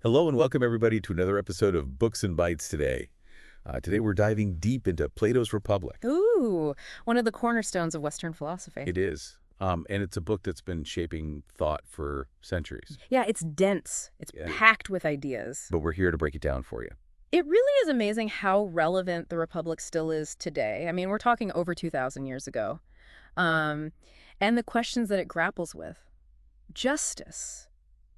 Hello and welcome everybody to another episode of Books and Bytes today. Today we're diving deep into Plato's Republic. Ooh, one of the cornerstones of Western philosophy. It is. And it's a book that's been shaping thought for centuries. Yeah, it's dense. It's Yeah. packed with ideas. But we're here to break it down for you. It really is amazing how relevant the Republic still is today. I mean, we're talking over 2,000 years ago. Um, and the questions that it grapples with. Justice,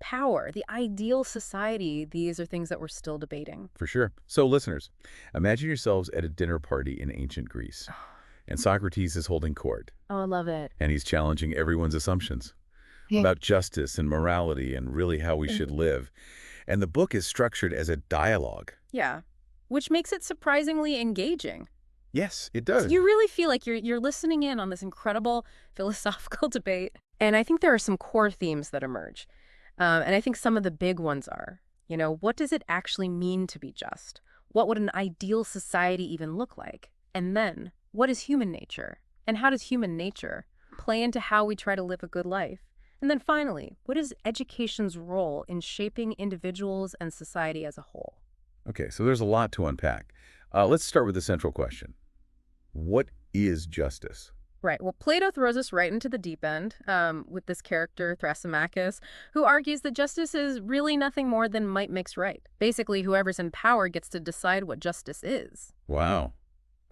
power, the ideal society, these are things that we're still debating. For sure. So listeners, imagine yourselves at a dinner party in ancient Greece. And Socrates is holding court. Oh, I love it. And he's challenging everyone's assumptions about justice and morality and really how we should live. And the book is structured as a dialogue. Yeah, which makes it surprisingly engaging. Yes, it does. You really feel like you're listening in on this incredible philosophical debate. And I think there are some core themes that emerge. And I think some of the big ones are, what does it actually mean to be just? What would an ideal society even look like? And then, what is human nature? And how does human nature play into how we try to live a good life? And then finally, what is education's role in shaping individuals and society as a whole? Okay, so there's a lot to unpack. Let's start with the central question. What is justice? Right. Well, Plato throws us right into the deep end with this character, Thrasymachus, who argues that justice is really nothing more than might makes right. Basically, whoever's in power gets to decide what justice is. Wow.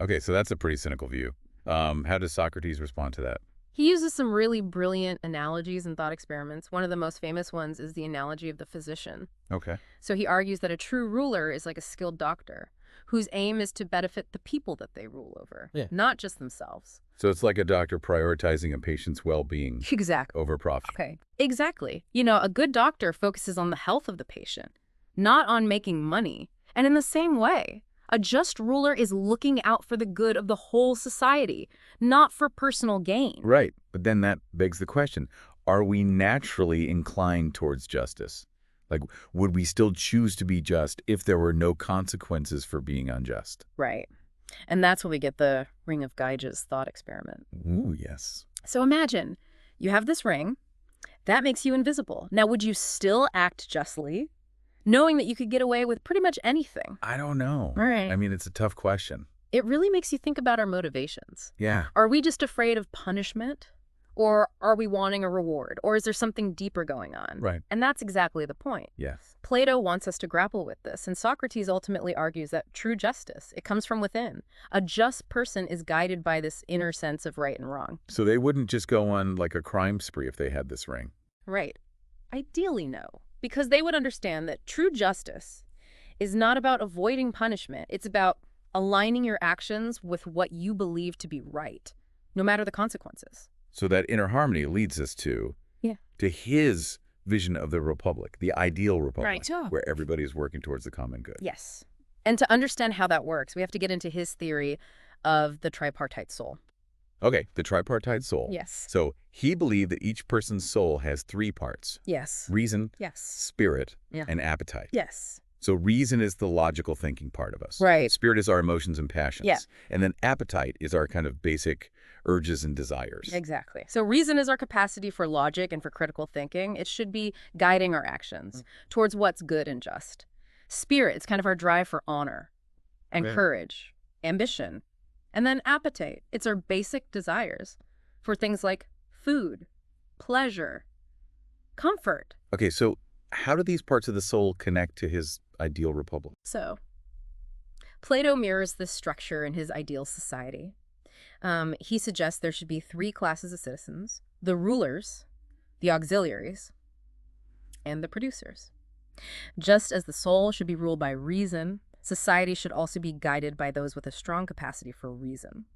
Okay, so that's a pretty cynical view. How does Socrates respond to that? He uses some really brilliant analogies and thought experiments. One of the most famous ones is the analogy of the physician. Okay. So he argues that a true ruler is like a skilled doctor whose aim is to benefit the people that they rule over, not just themselves. So it's like a doctor prioritizing a patient's well-being Exactly. over profit. Okay. Exactly. A good doctor focuses on the health of the patient, not on making money. And in the same way, a just ruler is looking out for the good of the whole society, not for personal gain. Right, but then that begs the question, are we naturally inclined towards justice? Like, would we still choose to be just if there were no consequences for being unjust? Right. And that's when we get the Ring of Gyges thought experiment. Ooh, yes. So imagine you have this ring that makes you invisible. Now, would you still act justly, knowing that you could get away with pretty much anything? I don't know. Right. I mean, it's a tough question. It really makes you think about our motivations. Yeah. Are we just afraid of punishment? Or are we wanting a reward? Or is there something deeper going on? Right. And that's exactly the point. Yes. Plato wants us to grapple with this, and Socrates ultimately argues that true justice, it comes from within. A just person is guided by this inner sense of right and wrong. So they wouldn't just go on like a crime spree if they had this ring. Right. Ideally, no. Because they would understand that true justice is not about avoiding punishment. It's about aligning your actions with what you believe to be right, no matter the consequences. So that inner harmony leads us to his vision of the republic, the ideal republic, Right. where everybody is working towards the common good. Yes. And to understand how that works, we have to get into his theory of the tripartite soul. Okay, the tripartite soul. Yes. So he believed that each person's soul has three parts: Yes. reason, Yes. spirit, Yeah. and appetite. Yes. So reason is the logical thinking part of us. Right. Spirit is our emotions and passions. Yeah. And then appetite is our kind of basic urges and desires. Exactly. So reason is our capacity for logic and for critical thinking. It should be guiding our actions towards what's good and just. Spirit is kind of our drive for honor and courage, ambition. And then appetite, it's our basic desires for things like food, pleasure, comfort. Okay, so how do these parts of the soul connect to his ideal republic? So Plato mirrors this structure in his ideal society. He suggests there should be three classes of citizens: the rulers, the auxiliaries, and the producers. Just as the soul should be ruled by reason, society should also be guided by those with a strong capacity for reason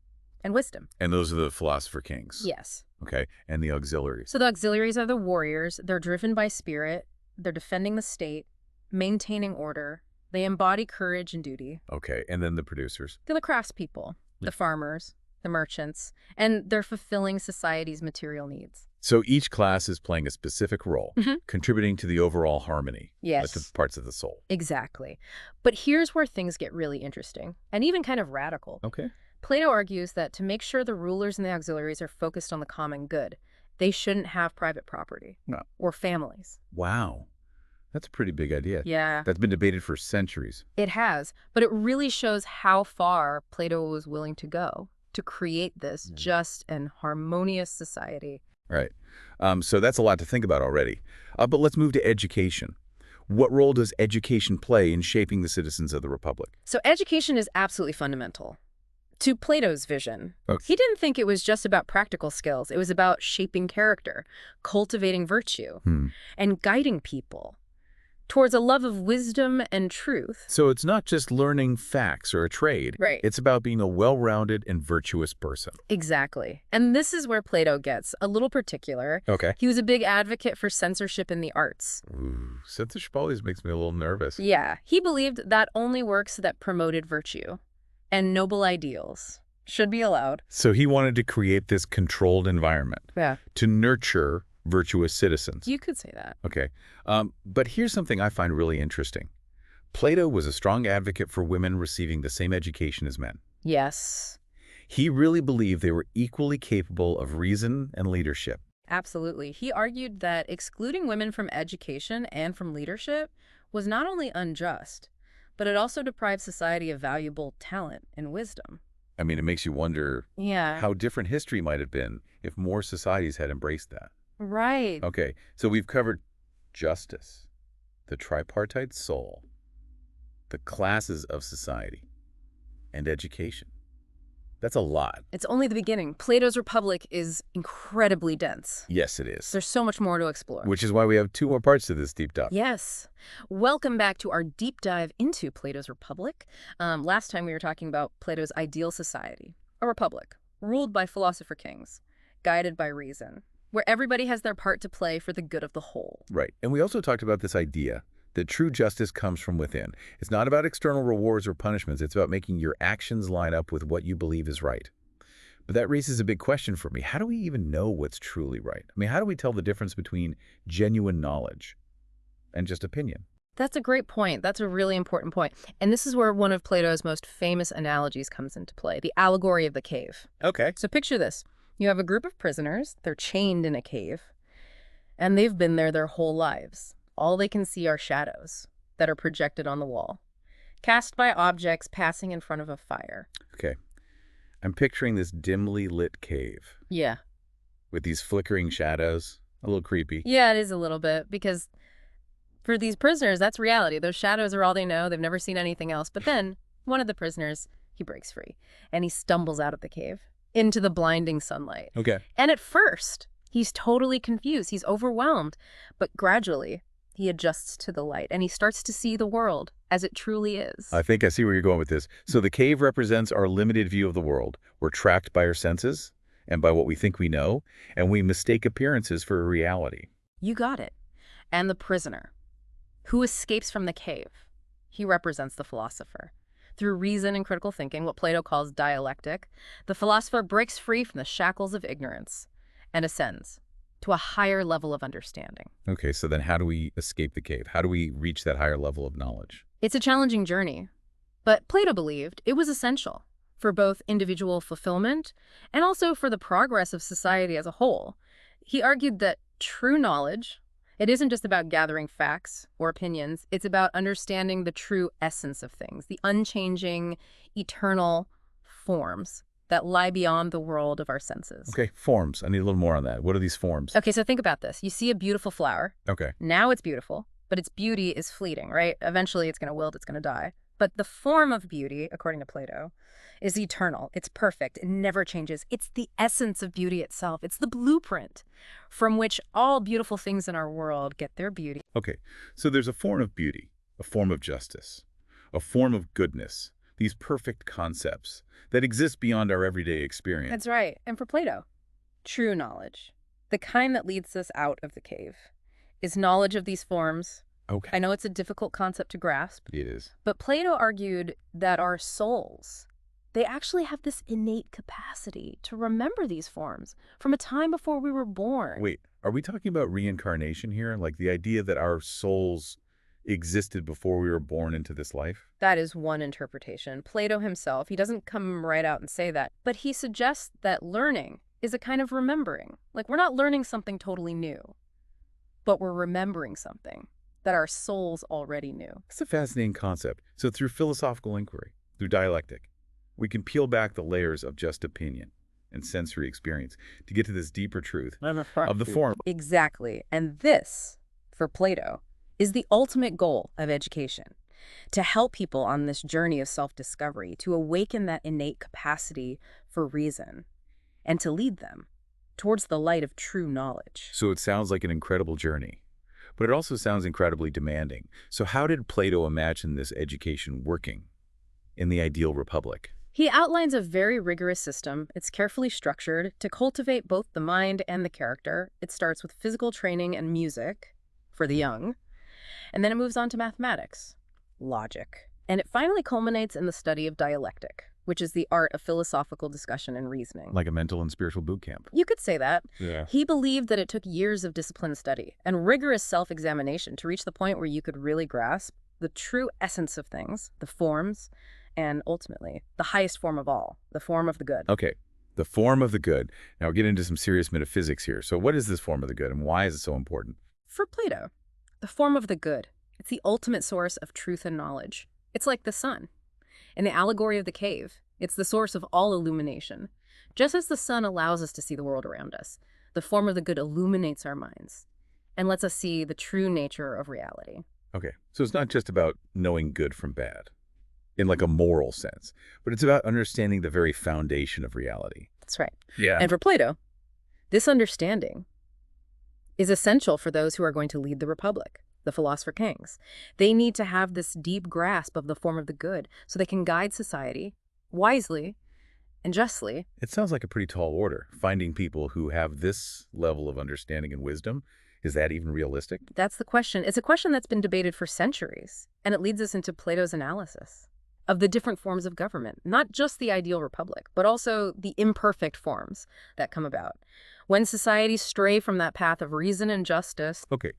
and wisdom. And those are the philosopher-kings. Yes. Okay, and the auxiliaries. So the auxiliaries are the warriors. They're driven by spirit. They're defending the state, maintaining order. They embody courage and duty. Okay, and then the producers. They're the craftspeople, the farmers, the merchants, and they're fulfilling society's material needs. So each class is playing a specific role, contributing to the overall harmony. Yes. The parts of the soul. Exactly. But here's where things get really interesting, and even kind of radical. Okay. Plato argues that to make sure the rulers and the auxiliaries are focused on the common good, they shouldn't have private property or families. Wow. That's a pretty big idea. Yeah, That's been debated for centuries. it has. But it really shows how far Plato was willing to go to create this just and harmonious society. Right. So that's a lot to think about already. But let's move to education. What role does education play in shaping the citizens of the Republic? So education is absolutely fundamental to Plato's vision. Okay. He didn't think it was just about practical skills. It was about shaping character, cultivating virtue, Hmm. and guiding people towards a love of wisdom and truth. So it's not just learning facts or a trade. Right. It's about being a well-rounded and virtuous person. Exactly. And this is where Plato gets a little particular. Okay. He was a big advocate for censorship in the arts. Ooh, censorship always makes me a little nervous. Yeah, he believed that only works that promoted virtue and noble ideals should be allowed. So he wanted to create this controlled environment Yeah, to nurture virtuous citizens. you could say that. Okay. But here's something I find really interesting. Plato was a strong advocate for women receiving the same education as men. Yes, He really believed they were equally capable of reason and leadership. absolutely. He argued that excluding women from education and from leadership was not only unjust, but it also deprived society of valuable talent and wisdom. I mean, it makes you wonder Yeah. how different history might have been if more societies had embraced that. Right. Okay, so we've covered justice, the tripartite soul, the classes of society, and education. That's a lot. It's only the beginning. Plato's Republic is incredibly dense. Yes, it is. There's so much more to explore. Which is why we have 2 more parts to this deep dive. Yes. Welcome back to our deep dive into Plato's Republic. Last time we were talking about Plato's ideal society, a republic ruled by philosopher-kings, guided by reason, where everybody has their part to play for the good of the whole. Right. And we also talked about this idea that true justice comes from within. It's not about external rewards or punishments. It's about making your actions line up with what you believe is right. But that raises a big question for me. How do we even know what's truly right? I mean, how do we tell the difference between genuine knowledge and just opinion? That's a great point. That's a really important point. And this is where one of Plato's most famous analogies comes into play, the allegory of the cave. Okay. So picture this. You have a group of prisoners. They're chained in a cave, and they've been there their whole lives. All they can see are shadows that are projected on the wall, cast by objects passing in front of a fire. Okay. I'm picturing this dimly lit cave Yeah. with these flickering shadows. A little creepy. Yeah, it is a little bit, because for these prisoners, that's reality. Those shadows are all they know. They've never seen anything else. But then one of the prisoners, he breaks free, and he stumbles out of the cave into the blinding sunlight. Okay. And at first, he's totally confused. He's overwhelmed. But gradually, he adjusts to the light, and he starts to see the world as it truly is. I think I see where you're going with this. So the cave represents our limited view of the world. We're tracked by our senses and by what we think we know, and we mistake appearances for a reality. You got it. And the prisoner, who escapes from the cave, he represents the philosopher. Through reason and critical thinking, what Plato calls dialectic, the philosopher breaks free from the shackles of ignorance and ascends to a higher level of understanding. Okay, so then how do we escape the cave? How do we reach that higher level of knowledge? It's a challenging journey, but Plato believed it was essential for both individual fulfillment and also for the progress of society as a whole. He argued that true knowledge, it isn't just about gathering facts or opinions, it's about understanding the true essence of things, the unchanging, eternal forms that lie beyond the world of our senses. Okay, forms. I need a little more on that. What are these forms? Okay, so think about this. You see a beautiful flower. Okay. Now it's beautiful, but its beauty is fleeting, right? Eventually it's going to wilt, it's going to die. But the form of beauty, according to Plato, is eternal. It's perfect. It never changes. It's the essence of beauty itself. It's the blueprint from which all beautiful things in our world get their beauty. Okay, so there's a form of beauty, a form of justice, a form of goodness, these perfect concepts that exist beyond our everyday experience. That's right. And for Plato, true knowledge, the kind that leads us out of the cave, is knowledge of these forms. Okay. I know it's a difficult concept to grasp, It is. but Plato argued that our souls, they actually have this innate capacity to remember these forms from a time before we were born. Wait, are we talking about reincarnation here? Like the idea that our souls existed before we were born into this life? That is one interpretation. Plato himself, he doesn't come right out and say that, but he suggests that learning is a kind of remembering. Like, we're not learning something totally new, but we're remembering something. that our souls already knew. It's a fascinating concept. So through philosophical inquiry, through dialectic, we can peel back the layers of just opinion and sensory experience to get to this deeper truth of the form. Exactly. And this, for Plato, is the ultimate goal of education. To help people on this journey of self-discovery, to awaken that innate capacity for reason, and to lead them towards the light of true knowledge. So it sounds like an incredible journey, but it also sounds incredibly demanding. So how did Plato imagine this education working in the ideal republic? He outlines a very rigorous system. It's carefully structured to cultivate both the mind and the character. It starts with physical training and music for the young, and then it moves on to mathematics, logic, and it finally culminates in the study of dialectic, which is the art of philosophical discussion and reasoning. Like a mental and spiritual boot camp. You could say that. Yeah. He believed that it took years of disciplined study and rigorous self-examination to reach the point where you could really grasp the true essence of things, the forms, and ultimately, the highest form of all, the form of the good. Okay, the form of the good. Now we'll get into some serious metaphysics here. So what is this form of the good and why is it so important? For Plato, the form of the good, it's the ultimate source of truth and knowledge. It's like the sun. In the allegory of the cave, it's the source of all illumination. Just as the sun allows us to see the world around us, the form of the good illuminates our minds and lets us see the true nature of reality. Okay, so it's not just about knowing good from bad in like a moral sense, but it's about understanding the very foundation of reality. That's right. Yeah. And for Plato, this understanding is essential for those who are going to lead the republic, the philosopher-kings. They need to have this deep grasp of the form of the good so they can guide society wisely and justly. It sounds like a pretty tall order, finding people who have this level of understanding and wisdom. Is that even realistic? That's the question. It's a question that's been debated for centuries, and it leads us into Plato's analysis of the different forms of government, not just the ideal republic, but also the imperfect forms that come about when societies stray from that path of reason and justice. Okay,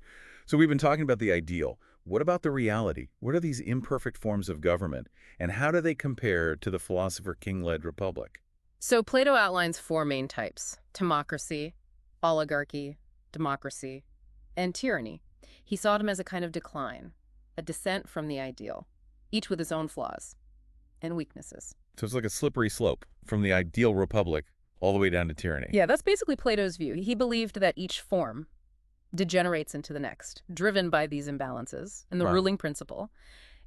so we've been talking about the ideal. What about the reality? What are these imperfect forms of government, and how do they compare to the philosopher-king-led republic? So Plato outlines four main types: democracy, oligarchy, democracy, and tyranny. He saw them as a kind of decline, a descent from the ideal, each with its own flaws and weaknesses. So it's like a slippery slope from the ideal republic all the way down to tyranny. Yeah, that's basically Plato's view. He believed that each form degenerates into the next, driven by these imbalances in the Right. ruling principle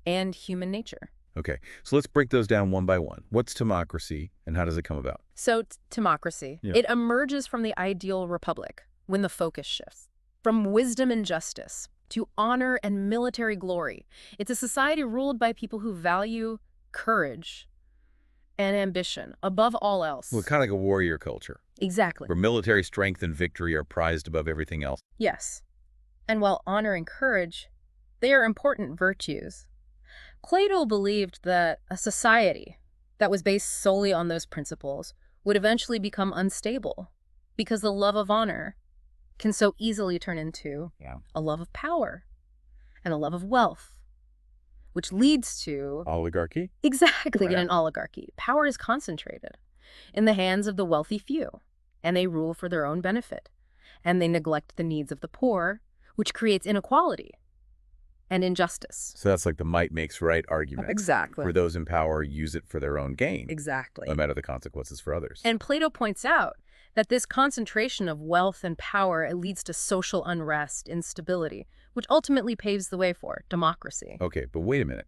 and human nature. Okay, so let's break those down one by one. What's democracy and how does it come about? So democracy, Yeah. it emerges from the ideal republic when the focus shifts from wisdom and justice to honor and military glory. It's a society ruled by people who value courage and ambition above all else. Well, kind of like a warrior culture, Exactly. where military strength and victory are prized above everything else. Yes. And while honor and courage, they are important virtues. Plato believed that a society that was based solely on those principles would eventually become unstable because the love of honor can so easily turn into a love of power and a love of wealth, which leads to Oligarchy? exactly in Right. an oligarchy. Power is concentrated in the hands of the wealthy few, and they rule for their own benefit, and they neglect the needs of the poor, which creates inequality and injustice. So that's like the might makes right argument. Exactly. Where those in power use it for their own gain, Exactly. no matter the consequences for others. And Plato points out that this concentration of wealth and power, it leads to social unrest, instability, which ultimately paves the way for democracy. Okay, but wait a minute.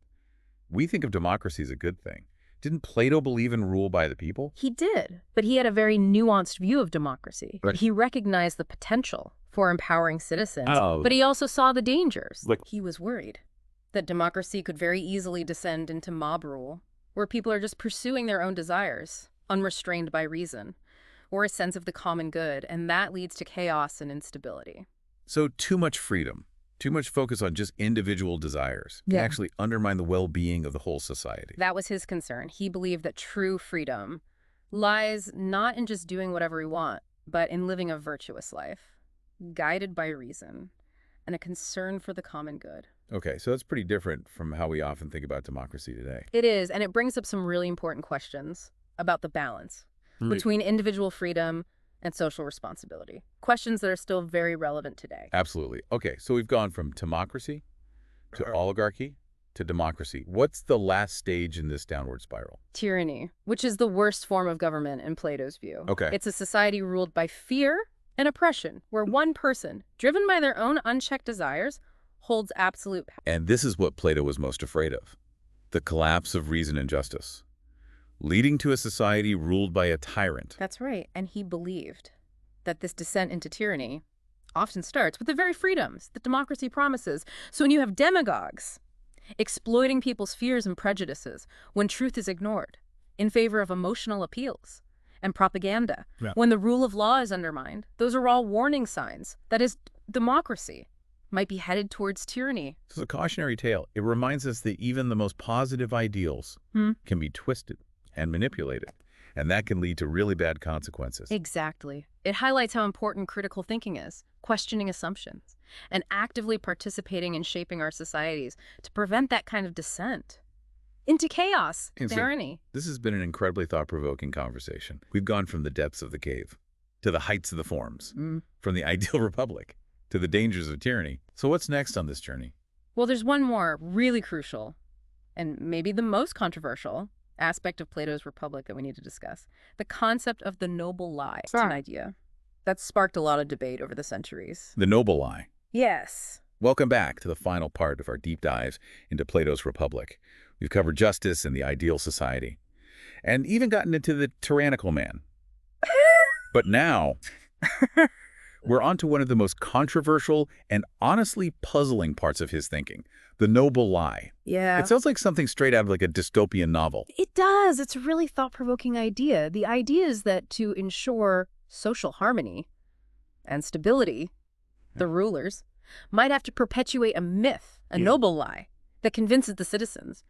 We think of democracy as a good thing. Didn't Plato believe in rule by the people? He did, but he had a very nuanced view of democracy. Right. He recognized the potential for empowering citizens, Oh. but he also saw the dangers. Like- He was worried that democracy could very easily descend into mob rule, where people are just pursuing their own desires, unrestrained by reason, or a sense of the common good, and that leads to chaos and instability. So too much freedom, too much focus on just individual desires can Yeah. actually undermine the well-being of the whole society. That was his concern. He believed that true freedom lies not in just doing whatever we want, but in living a virtuous life, guided by reason and a concern for the common good. Okay, so that's pretty different from how we often think about democracy today. It is, and it brings up some really important questions about the balance between individual freedom and social responsibility. Questions that are still very relevant today. Absolutely. Okay, so we've gone from democracy to oligarchy, to democracy. What's the last stage in this downward spiral? Tyranny, which is the worst form of government in Plato's view. Okay. It's a society ruled by fear and oppression, where one person, driven by their own unchecked desires, holds absolute power. And this is what Plato was most afraid of: the collapse of reason and justice, leading to a society ruled by a tyrant. That's right. And he believed that this descent into tyranny often starts with the very freedoms that democracy promises. So when you have demagogues exploiting people's fears and prejudices, when truth is ignored in favor of emotional appeals and propaganda, when the rule of law is undermined, those are all warning signs that is, democracy might be headed towards tyranny. This is a cautionary tale. It reminds us that even the most positive ideals can be twisted and manipulated, and that can lead to really bad consequences. Exactly. It highlights how important critical thinking is, questioning assumptions, and actively participating in shaping our societies to prevent that kind of descent into chaos, And so, tyranny. this has been an incredibly thought-provoking conversation. We've gone from the depths of the cave to the heights of the forms, from the ideal republic to the dangers of tyranny. So what's next on this journey? Well, there's one more really crucial, and maybe the most controversial, aspect of Plato's Republic that we need to discuss. The concept of the noble lie. It's an idea that's sparked a lot of debate over the centuries. The noble lie. Yes. Welcome back to the final part of our deep dive into Plato's Republic. We've covered justice and the ideal society, and even gotten into the tyrannical man. But now, we're on to one of the most controversial and honestly puzzling parts of his thinking, the noble lie. Yeah. It sounds like something straight out of like a dystopian novel. It does. It's a really thought-provoking idea. The idea is that to ensure social harmony and stability, the rulers might have to perpetuate a myth, a noble lie, that convinces the citizens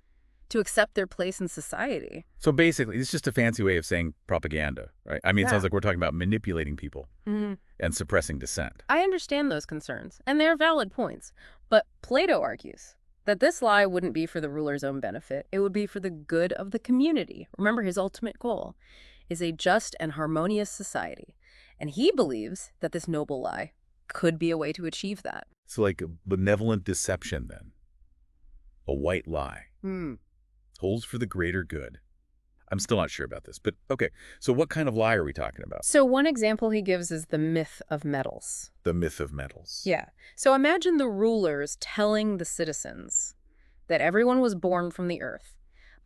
to accept their place in society. So basically, it's just a fancy way of saying propaganda, right? I mean, it sounds like we're talking about manipulating people and suppressing dissent. I understand those concerns, and they're valid points. But Plato argues that this lie wouldn't be for the ruler's own benefit. It would be for the good of the community. Remember, his ultimate goal is a just and harmonious society. And he believes that this noble lie could be a way to achieve that. So like a benevolent deception, then. A white lie. Holds for the greater good. I'm still not sure about this, but okay. So what kind of lie are we talking about? So one example he gives is the myth of metals. The myth of metals. Yeah. So imagine the rulers telling the citizens that everyone was born from the earth,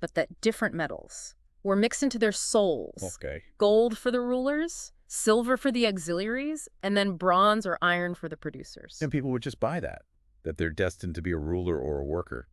but that different metals were mixed into their souls. Okay. Gold for the rulers, silver for the auxiliaries, and then bronze or iron for the producers. And people would just buy that they're destined to be a ruler or a worker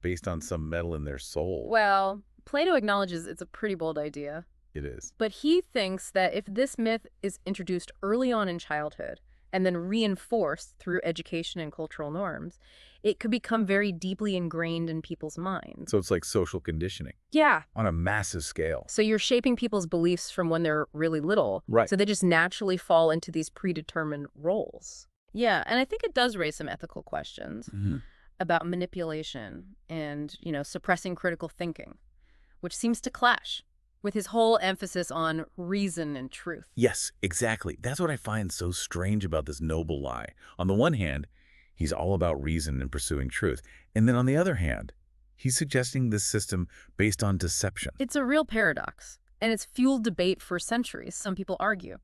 based on some metal in their soul. Well, Plato acknowledges it's a pretty bold idea. It is. But he thinks that if this myth is introduced early on in childhood and then reinforced through education and cultural norms, it could become very deeply ingrained in people's minds. So it's like social conditioning. Yeah. On a massive scale. So you're shaping people's beliefs from when they're really little. Right. So they just naturally fall into these predetermined roles. Yeah, and I think it does raise some ethical questions about manipulation and, suppressing critical thinking, which seems to clash with his whole emphasis on reason and truth. Yes, exactly. That's what I find so strange about this noble lie. On the one hand, he's all about reason and pursuing truth. And then on the other hand, he's suggesting this system based on deception. It's a real paradox, and it's fueled debate for centuries. Some people argue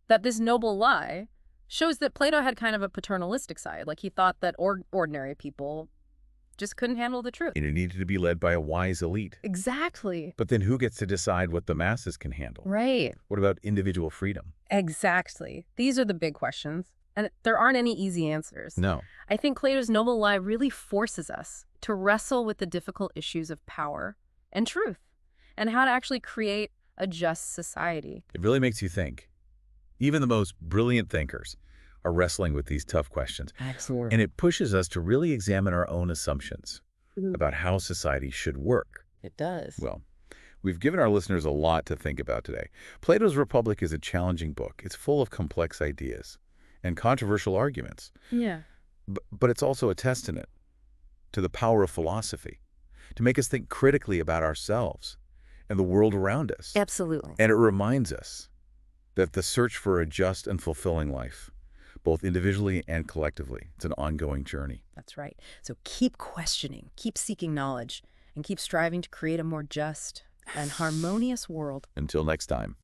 that this noble lie shows that Plato had kind of a paternalistic side. Like he thought that ordinary people just couldn't handle the truth. And it needed to be led by a wise elite. Exactly. But then who gets to decide what the masses can handle? Right. What about individual freedom? Exactly. These are the big questions, and there aren't any easy answers. No. I think Plato's noble lie really forces us to wrestle with the difficult issues of power and truth and how to actually create a just society. It really makes you think. Even the most brilliant thinkers are wrestling with these tough questions. Excellent. And it pushes us to really examine our own assumptions about how society should work. It does. Well, we've given our listeners a lot to think about today. Plato's Republic is a challenging book. It's full of complex ideas and controversial arguments. Yeah. But it's also a testament to the power of philosophy, to make us think critically about ourselves and the world around us. Absolutely. And it reminds us that the search for a just and fulfilling life both individually and collectively. It's an ongoing journey. That's right. So keep questioning, keep seeking knowledge, and keep striving to create a more just and harmonious world. Until next time.